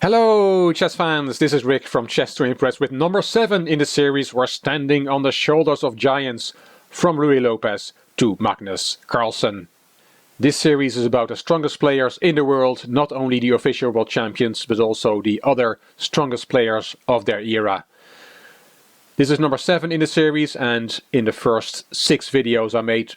Hello chess fans, this is Rick from Chess to Impress with number 7 in the series We're Standing on the Shoulders of Giants, from Ruy Lopez to Magnus Carlsen. This series is about the strongest players in the world, not only the official world champions but also the other strongest players of their era. This is number 7 in the series, and in the first 6 videos I made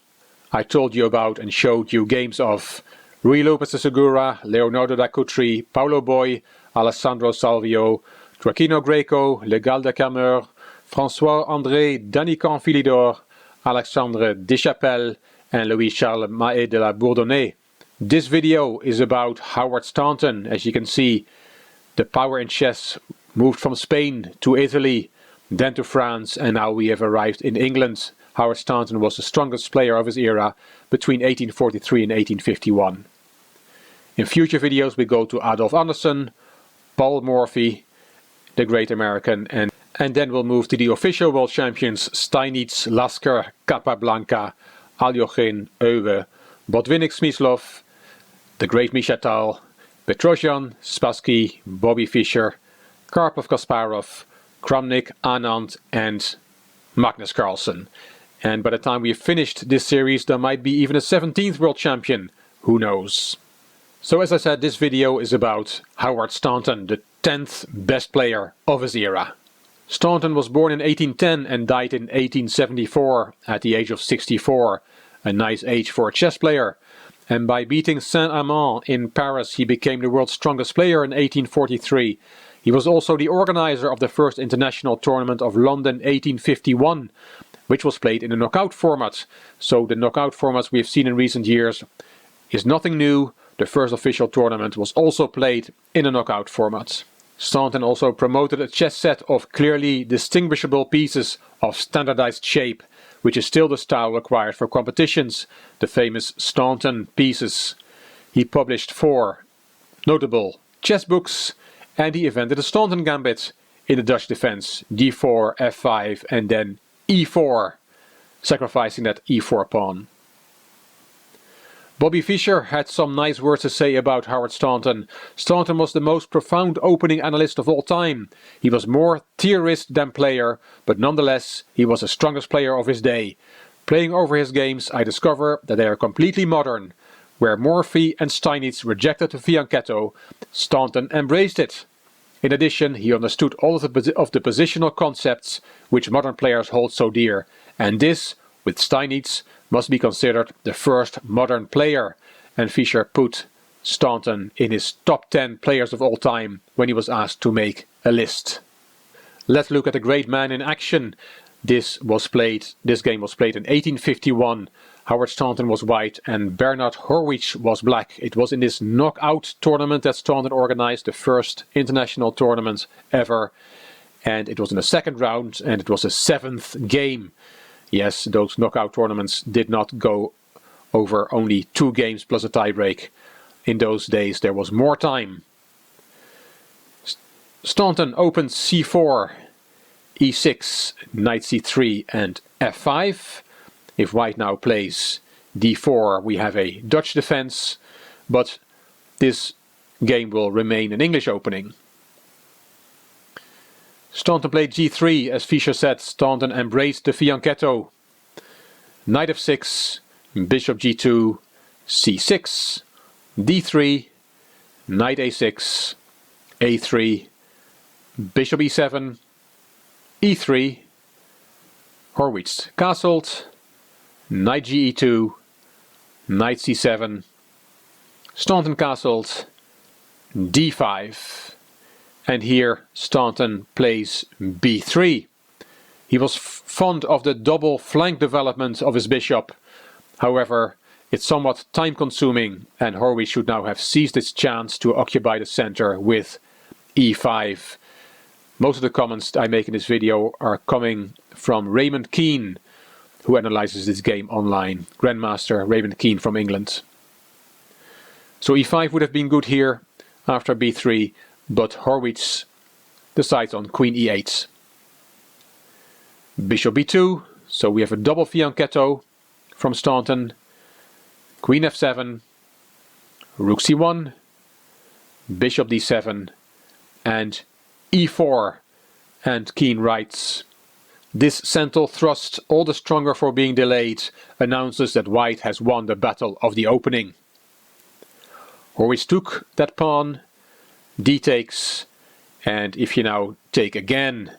I told you about and showed you games of Ruy Lopez de Segura, Leonardo da Cutri, Paulo Boy, Alessandro Salvio, Joaquino Greco, Legal de Cameur, François-André Danican-Philidor, Alexandre Deschapelle and Louis-Charles Mahé de la Bourdonnais. This video is about Howard Staunton. As you can see, the power in chess moved from Spain to Italy, then to France, and now we have arrived in England. Howard Staunton was the strongest player of his era between 1843 and 1851. In future videos we go to Adolf Anderssen, Paul Morphy, the great American, and then we'll move to the official world champions Steinitz, Lasker, Capablanca, Aljochin, Euwe, Botvinnik Smyslov, the great Mishatal, Petrosian, Spassky, Bobby Fischer, Karpov Kasparov, Kramnik, Anand and Magnus Carlsen. And by the time we have finished this series there might be even a 17th world champion, who knows. So as I said, this video is about Howard Staunton, the 10th best player of his era. Staunton was born in 1810 and died in 1874 at the age of 64, a nice age for a chess player. And by beating Saint-Amand in Paris he became the world's strongest player in 1843. He was also the organizer of the first international tournament of London 1851, which was played in a knockout format. So the knockout formats we have seen in recent years is nothing new. The first official tournament was also played in a knockout format. Staunton also promoted a chess set of clearly distinguishable pieces of standardized shape, which is still the style required for competitions, the famous Staunton pieces. He published 4 notable chess books, and he invented the Staunton gambit in the Dutch defense, d4, f5 and then e4, sacrificing that e4 pawn. Bobby Fischer had some nice words to say about Howard Staunton. Staunton was the most profound opening analyst of all time. He was more theorist than player, but nonetheless he was the strongest player of his day. Playing over his games I discover that they are completely modern. Where Morphy and Steinitz rejected the fianchetto, Staunton embraced it. In addition, he understood all of the positional concepts which modern players hold so dear, and this, with Steinitz, must be considered the first modern player, and Fischer put Staunton in his top 10 players of all time when he was asked to make a list. Let's look at the great man in action. This game was played in 1851. Howard Staunton was white and Bernard Horwitz was black. It was in this knockout tournament that Staunton organized, the first international tournament ever, and it was in the second round and it was the 7th game. Yes, those knockout tournaments did not go over only 2 games plus a tiebreak. In those days there was more time. Staunton opened c4, e6, knight c3 and f5. If white now plays d4 we have a Dutch defense, but this game will remain an English opening. Staunton played g3, as Fischer said. Staunton embraced the fianchetto. Knight f6, bishop g2, c6, d3, knight a6, a3, bishop e7, e3, Horwitz castled, knight ge2, knight c7, Staunton castled, d5. And here Staunton plays b3. He was fond of the double flank development of his bishop. However, it's somewhat time consuming and Horwitz should now have seized its chance to occupy the center with e5. Most of the comments I make in this video are coming from Raymond Keane, who analyzes this game online. Grandmaster Raymond Keane from England. So e5 would have been good here after b3. But Horwitz decides on queen e8. Bishop b2, so we have a double fianchetto from Staunton. Queen f7, rook c1, bishop d7, and e4 and keen writes. This central thrust, all the stronger for being delayed, announces that white has won the battle of the opening. Horwitz took that pawn, d takes, and if you now take again,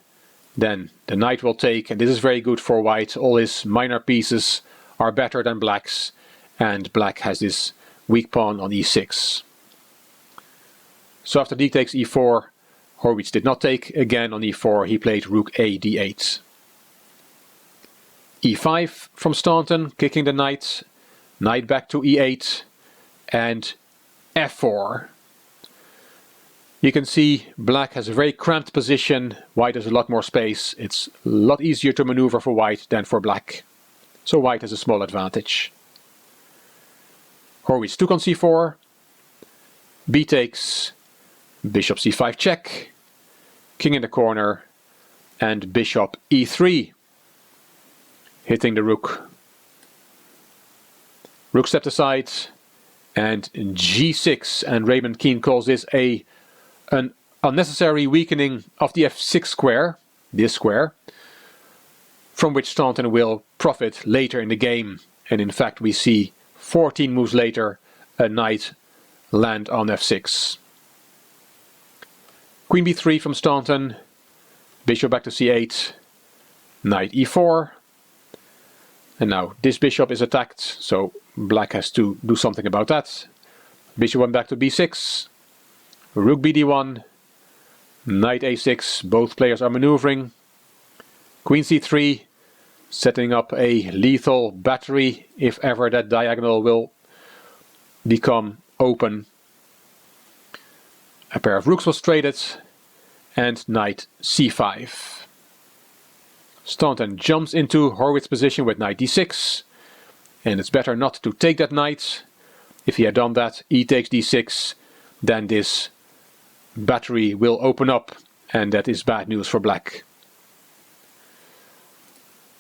then the knight will take, and this is very good for white. All his minor pieces are better than black's, and black has this weak pawn on e6. So after d takes e4, Horwitz did not take again on e4, he played rook a d8. e5 from Staunton, kicking the knight, knight back to e8, and f4. You can see black has a very cramped position, white has a lot more space. It's a lot easier to maneuver for white than for black. So white has a small advantage. Horwitz took on c4, b takes, bishop c5 check, king in the corner, and bishop e3, hitting the rook. Rook stepped aside, and g6, and Raymond Keane calls this an unnecessary weakening of the f6 square, this square, from which Staunton will profit later in the game. And in fact we see 14 moves later a knight land on f6. Queen b3 from Staunton, bishop back to c8, knight e4, and now this bishop is attacked, so black has to do something about that. Bishop went back to b6, rook bd1, knight a6, both players are maneuvering. Queen c3, setting up a lethal battery if ever that diagonal will become open. A pair of rooks was traded, and knight c5. Staunton jumps into Horwitz's position with knight d6, and it's better not to take that knight. If he had done that, e takes d6, then this battery will open up, and that is bad news for black.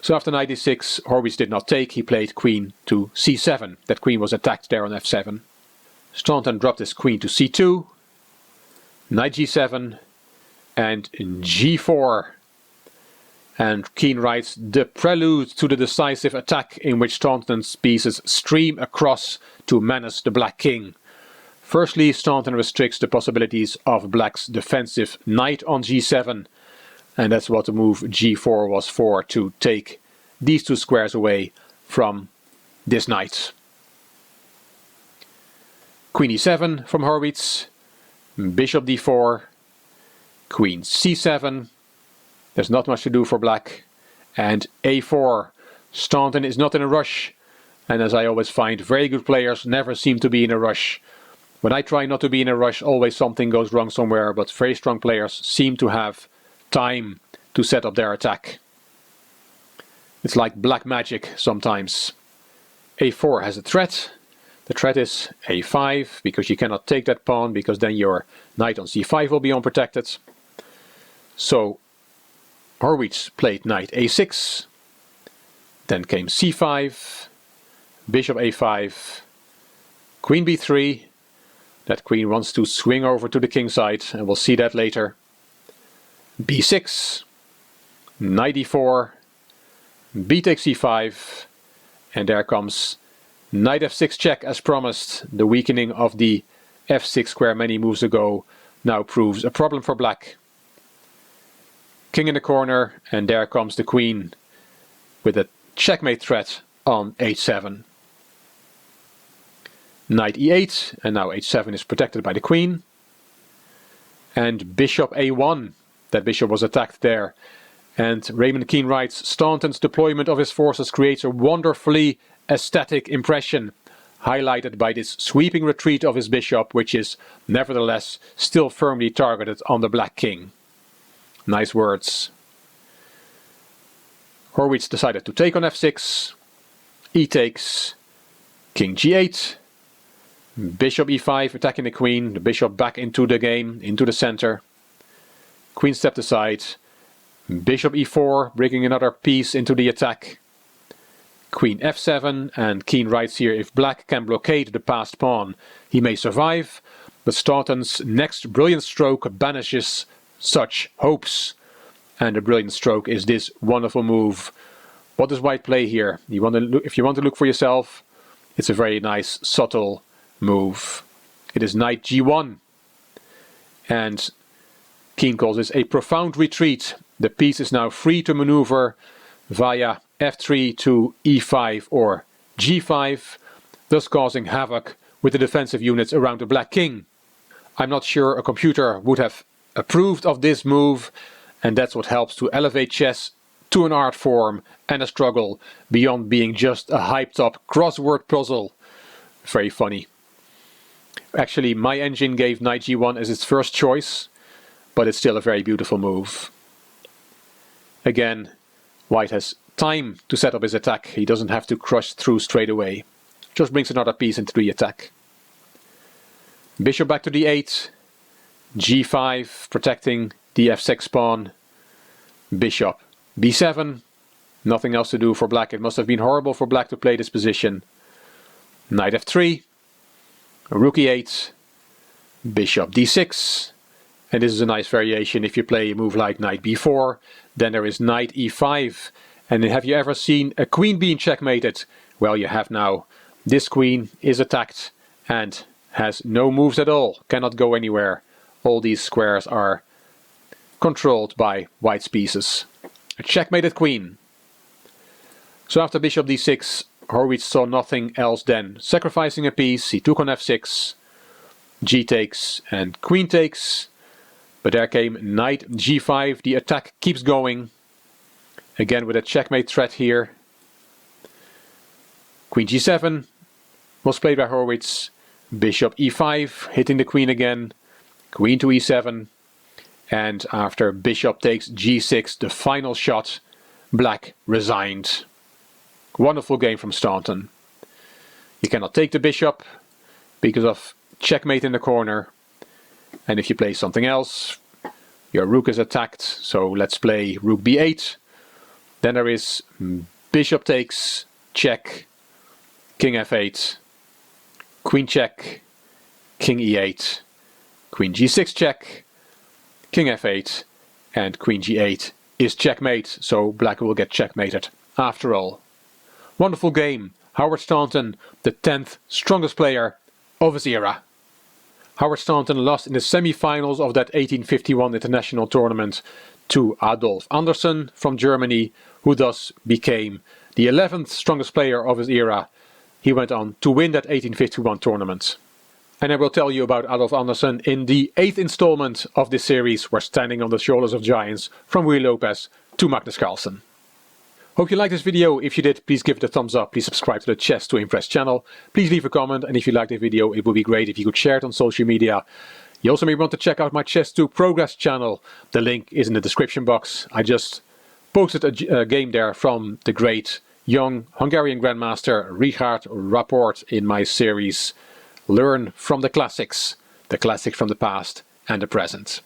So after knight d6, Horwitz did not take, he played queen to c7. That queen was attacked there on f7. Staunton dropped his queen to c2, knight g7, and g4. And Keane writes, the prelude to the decisive attack in which Staunton's pieces stream across to menace the black king. Firstly, Staunton restricts the possibilities of black's defensive knight on g7, and that's what the move g4 was for, to take these two squares away from this knight. Queen e7 from Horwitz, bishop d4, queen c7, there's not much to do for black, and a4. Staunton is not in a rush, and as I always find, very good players never seem to be in a rush. When I try not to be in a rush, always something goes wrong somewhere, but very strong players seem to have time to set up their attack. It's like black magic sometimes. a4 has a threat. The threat is a5, because you cannot take that pawn, because then your knight on c5 will be unprotected. So Horwitz played knight a6, then came c5, bishop a5, queen b3. That queen wants to swing over to the king side, and we'll see that later. b6, knight e4, b takes c5, and there comes knight f6 check as promised. The weakening of the f6 square many moves ago now proves a problem for black. King in the corner, and there comes the queen with a checkmate threat on h7. Knight e8, and now h7 is protected by the queen. And bishop a1, that bishop was attacked there. And Raymond Keane writes, Staunton's deployment of his forces creates a wonderfully aesthetic impression, highlighted by this sweeping retreat of his bishop, which is nevertheless still firmly targeted on the black king. Nice words. Horwitz decided to take on f6, e takes, king g8, bishop e5 attacking the queen, the bishop back into the game, into the center. Queen stepped aside, bishop e4 bringing another piece into the attack. Queen f7, and Keane writes here, if black can blockade the passed pawn, he may survive, but Staunton's next brilliant stroke banishes such hopes. And the brilliant stroke is this wonderful move. What does white play here? If you want to look for yourself, it's a very nice, subtle move. It is knight g1. And Keen calls this a profound retreat. The piece is now free to maneuver via f3 to e5 or g5, thus causing havoc with the defensive units around the black king. I'm not sure a computer would have approved of this move, and that's what helps to elevate chess to an art form and a struggle beyond being just a hyped up crossword puzzle. Very funny. Actually, my engine gave knight g1 as its first choice, but it's still a very beautiful move. Again, white has time to set up his attack. He doesn't have to crush through straight away. Just brings another piece into the attack. Bishop back to d8, g5 protecting the f6 pawn, bishop b7, nothing else to do for black. It must have been horrible for black to play this position. Knight f3, rook e8, bishop d6, and this is a nice variation. If you play a move like knight b4, then there is knight e5. And have you ever seen a queen being checkmated? Well, you have now. This queen is attacked and has no moves at all, cannot go anywhere. All these squares are controlled by white's pieces. A checkmated queen. So after bishop d6, Horwitz saw nothing else than sacrificing a piece. He took on f6, g takes and queen takes. But there came knight g5, the attack keeps going. Again with a checkmate threat here. Queen g7 was played by Horwitz. Bishop e5, hitting the queen again. Queen to e7. And after bishop takes g6, the final shot, black resigned. Wonderful game from Staunton. You cannot take the bishop because of checkmate in the corner. And if you play something else, your rook is attacked. So let's play rook b8. Then there is bishop takes, check, king f8, queen check, king e8, queen g6 check, king f8, and queen g8 is checkmate, so black will get checkmated after all. Wonderful game. Howard Staunton, the 10th strongest player of his era. Howard Staunton lost in the semi-finals of that 1851 international tournament to Adolf Anderssen from Germany, who thus became the 11th strongest player of his era. He went on to win that 1851 tournament. And I will tell you about Adolf Anderssen in the 8th installment of this series, We're Standing on the Shoulders of Giants, from Ruy Lopez to Magnus Carlsen. Hope you liked this video. If you did, please give it a thumbs up. Please subscribe to the Chess to Impress channel. Please leave a comment, and if you liked the video, it would be great if you could share it on social media. You also may want to check out my Chess to Progress channel. The link is in the description box. I just posted a game there from the great young Hungarian Grandmaster Richard Rapport in my series Learn from the Classics from the past and the present.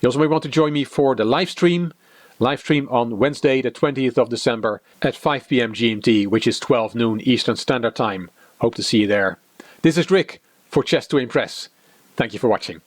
You also may want to join me for the live stream on Wednesday the 20th of December at 5 p.m. GMT, which is 12 noon Eastern Standard Time. Hope to see you there. This is Rick for Chess to Impress. Thank you for watching.